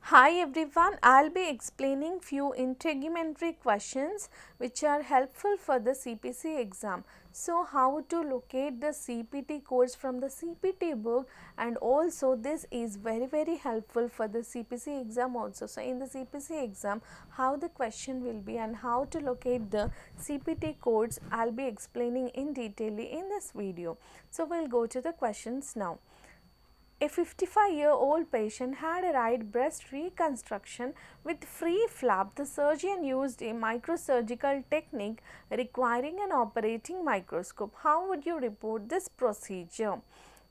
Hi everyone, I'll be explaining few integumentary questions which are helpful for the CPC exam. So how to locate the CPT codes from the CPT book, and also this is very helpful for the CPC exam also. So in the CPC exam, how the question will be and how to locate the CPT codes, I'll be explaining in detail in this video. So we'll go to the questions now. A 55-year-old patient had a right breast reconstruction with free flap. The surgeon used a microsurgical technique requiring an operating microscope. How would you report this procedure?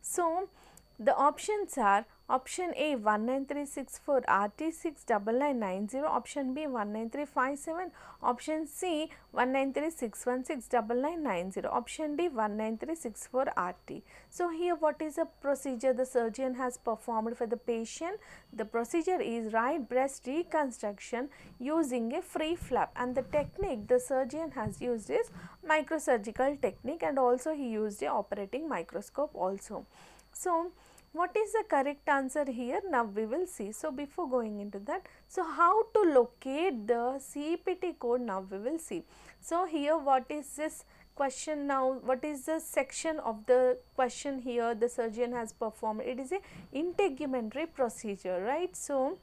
So, the options are option A 19364, RT 69990, option B 19357, option C 193616990, option D 19364 RT. So here what is the procedure the surgeon has performed for the patient? The procedure is right breast reconstruction using a free flap, and the technique the surgeon has used is microsurgical technique, and also he used a operating microscope also. So what is the correct answer here? Now we will see. So before going into that, so how to locate the CPT code, now we will see. So here what is this question now? What is the section of the question here the surgeon has performed? It is a integumentary procedure, right? So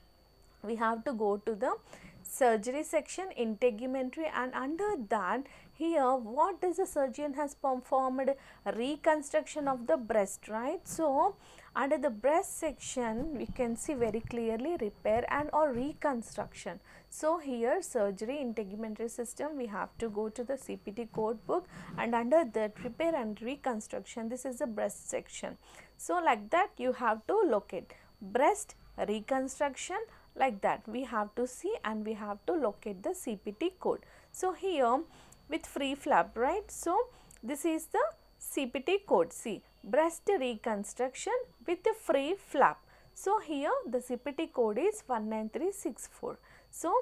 we have to go to the surgery section, integumentary, and under that here what is the surgeon has performed? Reconstruction of the breast, right? So under the breast section we can see very clearly repair and or reconstruction. So here surgery integumentary system, we have to go to the CPT code book, and under that repair and reconstruction, this is the breast section. So like that you have to locate breast reconstruction, like that we have to see and we have to locate the CPT code. So here with free flap, right? So this is the CPT code. See, breast reconstruction with the free flap. So here the CPT code is 19364. So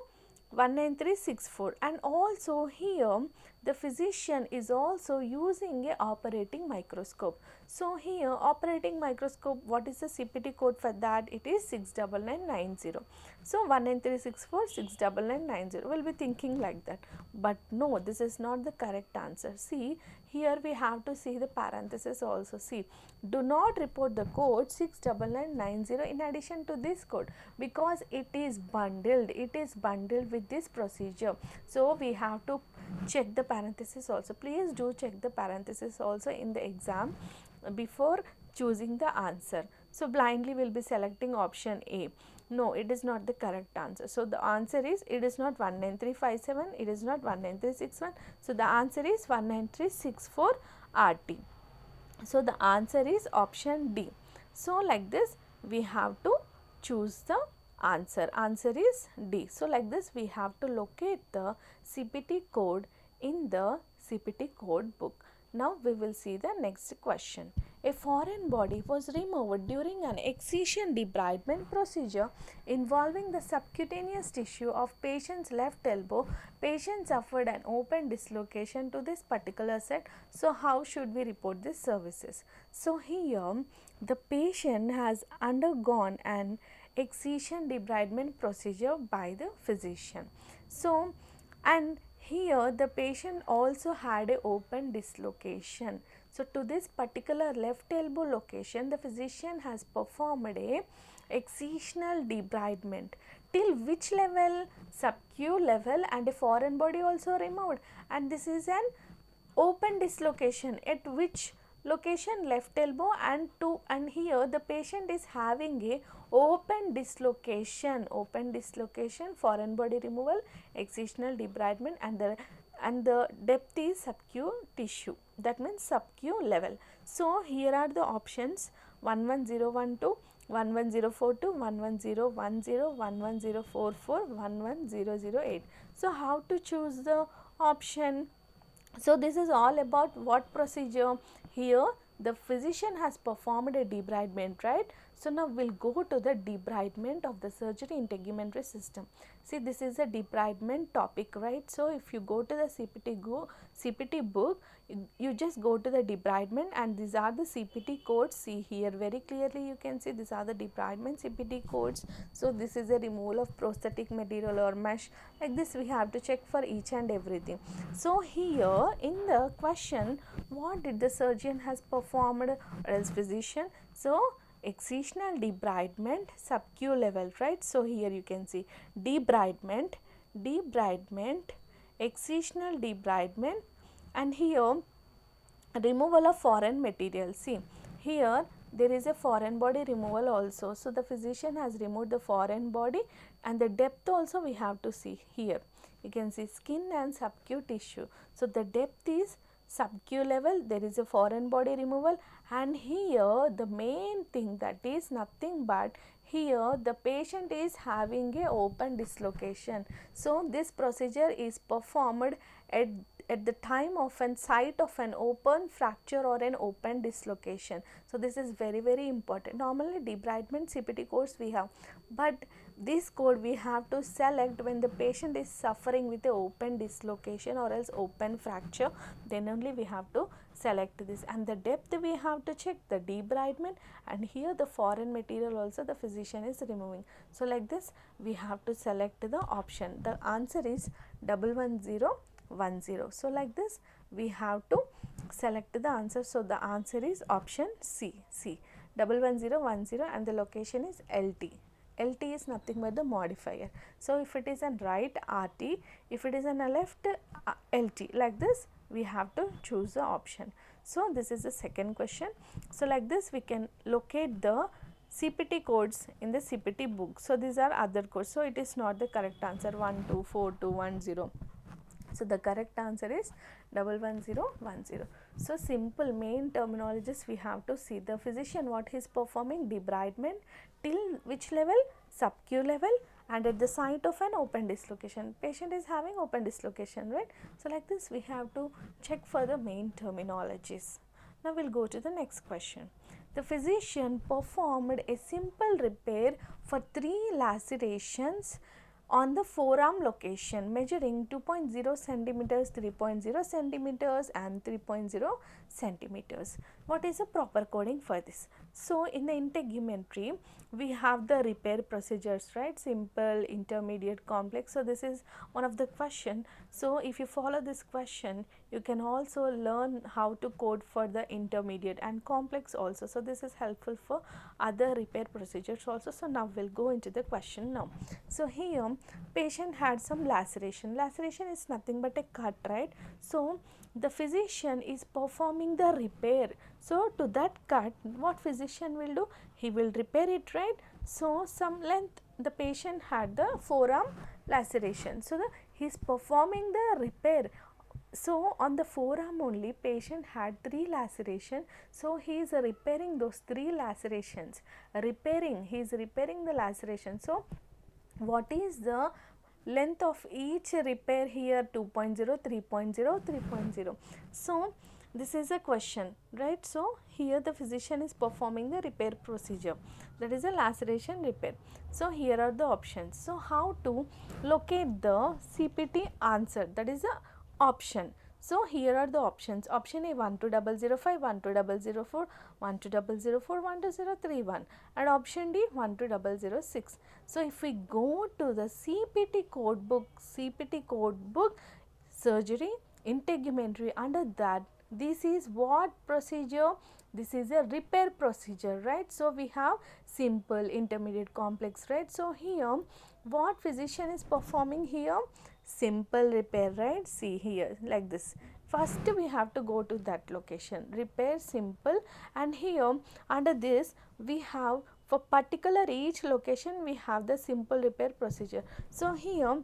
19364, and also here the physician is also using a operating microscope. So here operating microscope, what is the CPT code for that? It is 69990. So 19364 69990. We'll be thinking like that, but no, this is not the correct answer. See, here we have to see the parenthesis also. See, do not report the code 69990 in addition to this code, because it is bundled with this procedure. So we have to check the parenthesis also. Please do check the parenthesis also in the exam before choosing the answer. So blindly we will be selecting option A. No, it is not the correct answer. So the answer is, it is not 19357, it is not 19361. So the answer is 19364 RT. So the answer is option D. So like this we have to choose the answer. Answer is D. So like this we have to locate the CPT code in the CPT code book. Now we will see the next question. A foreign body was removed during an excision debridement procedure involving the subcutaneous tissue of patient's left elbow. Patient suffered an open dislocation to this particular set. So how should we report these services? So here the patient has undergone an excision debridement procedure by the physician. So, and here the patient also had a open dislocation. So to this particular left elbow location, the physician has performed a excisional debridement. Till which level? Subcu level, and a foreign body also removed, and this is an open dislocation at which location? Left elbow, and here the patient is having a open dislocation, foreign body removal, excisional debridement, and the depth is subcu tissue, that means subcu level. So here are the options: 11012, 11042, 11010, 11044, 11008. So how to choose the option? So this is all about what procedure? Here the physician has performed a debridement, right? So now we'll go to the debridement of the surgery integumentary system. See, this is a debridement topic, right? So if you go to the CPT book, you just go to the debridement, and these are the CPT codes. See here very clearly, you can see these are the debridement CPT codes. So this is a removal of prosthetic material or mesh. Like this we have to check for each and everything. So here in the question, what did the surgeon has performed or else physician? So excisional debridement, sub-Q level, right? So here you can see debridement, excisional debridement, and here removal of foreign material. See here there is a foreign body removal also. So the physician has removed the foreign body, and the depth also we have to see here. You can see skin and sub-Q tissue. So the depth is sub-Q level, there is a foreign body removal, and here the main thing, that is nothing but here the patient is having a open dislocation. So this procedure is performed at the time of an site of an open fracture or an open dislocation. So this is very important. Normally debridement CPT codes we have, but this code we have to select when the patient is suffering with a open dislocation or else open fracture, then only we have to select this. And the depth we have to check the debridement, and here the foreign material also the physician is removing. So like this we have to select the option. The answer is 11010. So like this we have to select the answer. So the answer is option C, 11010, and the location is LT. LT is nothing but the modifier. So if it is a right RT, if it is on a left LT, like this we have to choose the option. So this is the second question. So like this we can locate the CPT codes in the CPT book. So these are other codes. So it is not the correct answer 124210. So the correct answer is 11010. So simple main terminologies we have to see. The physician what he is performing, debridement till which level? Sub-Q level, and at the site of an open dislocation. Patient is having open dislocation, right? So like this we have to check for the main terminologies. Now we'll go to the next question. The physician performed a simple repair for 3 lacerations on the forearm location measuring 2.0 centimeters, 3.0 centimeters and 3.0 centimeters. What is the proper coding for this? So in the integumentary we have the repair procedures, right? Simple, intermediate, complex. So this is one of the question. So if you follow this question, you can also learn how to code for the intermediate and complex also. So this is helpful for other repair procedures also. So now we'll go into the question now. So here patient had some laceration. Laceration is nothing but a cut, right? So the physician is performing the repair. So to that cut, what physician will do? He will repair it, right? So some length the patient had the forearm laceration. So he is performing the repair. So on the forearm only patient had 3 laceration. So he is repairing those 3 lacerations. He is repairing the laceration. So what is the length of each repair here? 2.0, 3.0, 3.0. So this is a question, right? So here the physician is performing the repair procedure, that is a laceration repair. So here are the options. So how to locate the CPT answer, that is the option. So here are the options. Option A 12005, 12004, 12004, 12031, and option D 12006. So if we go to the CPT code book, surgery integumentary, under that this is what procedure? This is a repair procedure, right? So we have simple, intermediate, complex, right? So here what physician is performing here? Simple repair, right? See here like this. First we have to go to that location, repair simple, and here under this we have for particular each location we have the simple repair procedure. So here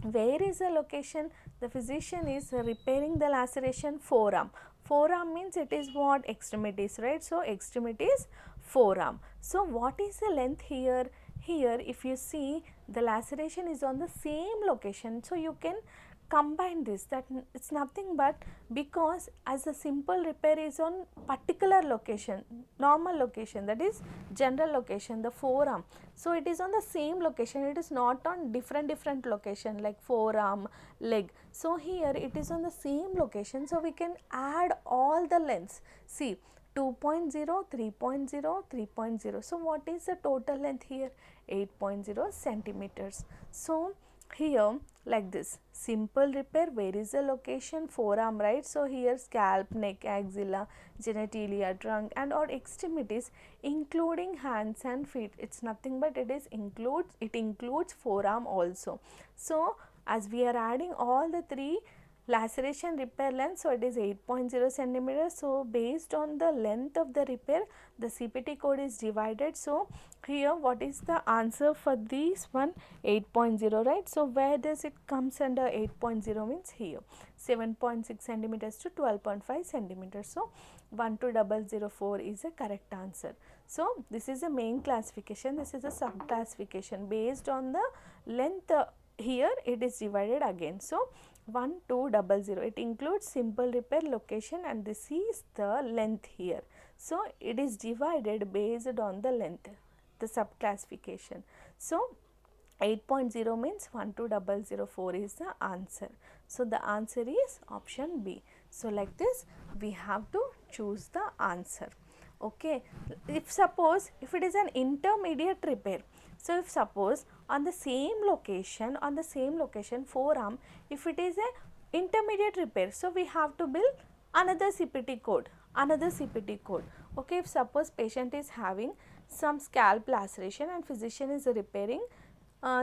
where is the location? The physician is repairing the laceration forearm. Forearm means it is what? Extremities, right? So extremities, forearm. So what is the length here? Here if you see the laceration is on the same location, so you can combine this, that it's nothing but because as a simple repair is on particular location, normal location, that is general location, the forearm. So it is on the same location, it is not on different location like forearm, leg. So here it is on the same location, so we can add all the lengths. See, 2.0, 3.0, 3.0. So what is the total length here? 8.0 centimeters. So here like this, simple repair, where is the location? Forearm, right? So here scalp, neck, axilla, genitalia, trunk and or extremities including hands and feet. It's nothing but it includes forearm also. So as we are adding all the three laceration repair length, so it is 8.0 centimeters. So based on the length of the repair, the CPT code is divided. So here what is the answer for this one? 8.0, right? So where does it comes under 8.0 means here 7.6 centimeters to 12.5 centimeters. So 12004 is a correct answer. So this is the main classification, this is a sub classification based on the length. Here it is divided again. So 1200, it includes simple repair, location and this is the length here. So it is divided based on the length, the sub classification. So 8.0 means 12004 is the answer. So the answer is option B. So like this we have to choose the answer. Okay, if it is an intermediate repair, so if suppose on the same location forearm, if it is a intermediate repair, so we have to build another CPT code. Okay, if suppose patient is having some scalp laceration and physician is repairing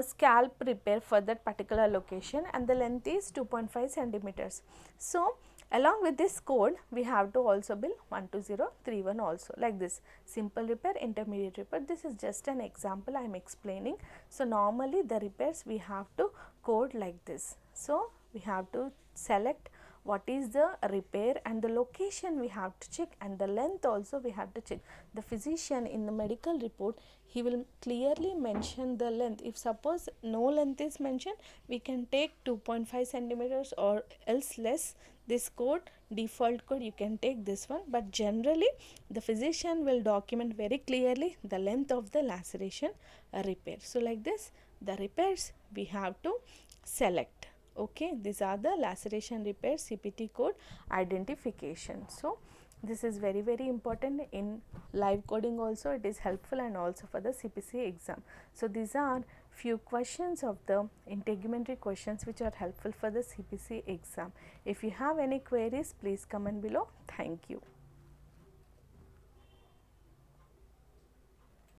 scalp repair for that particular location and the length is 2.5 centimeters. So along with this code we have to also build 12031 also, like this, simple repair, intermediate repair. This is just an example I am explaining. So normally the repairs we have to code like this. So we have to select what is the repair and the location we have to check and the length also we have to check. The physician in the medical report, he will clearly mention the length. If suppose no length is mentioned, we can take 2.5 centimeters or else less. This code, default code, you can take this one, but generally the physician will document very clearly the length of the laceration repair. So like this, the repairs we have to select. Okay, these are the laceration repair CPT code identification. So this is very important in live coding also, it is helpful, and also for the CPC exam. So these are few questions of the integumentary questions which are helpful for the CPC exam. If you have any queries, please comment below. Thank you.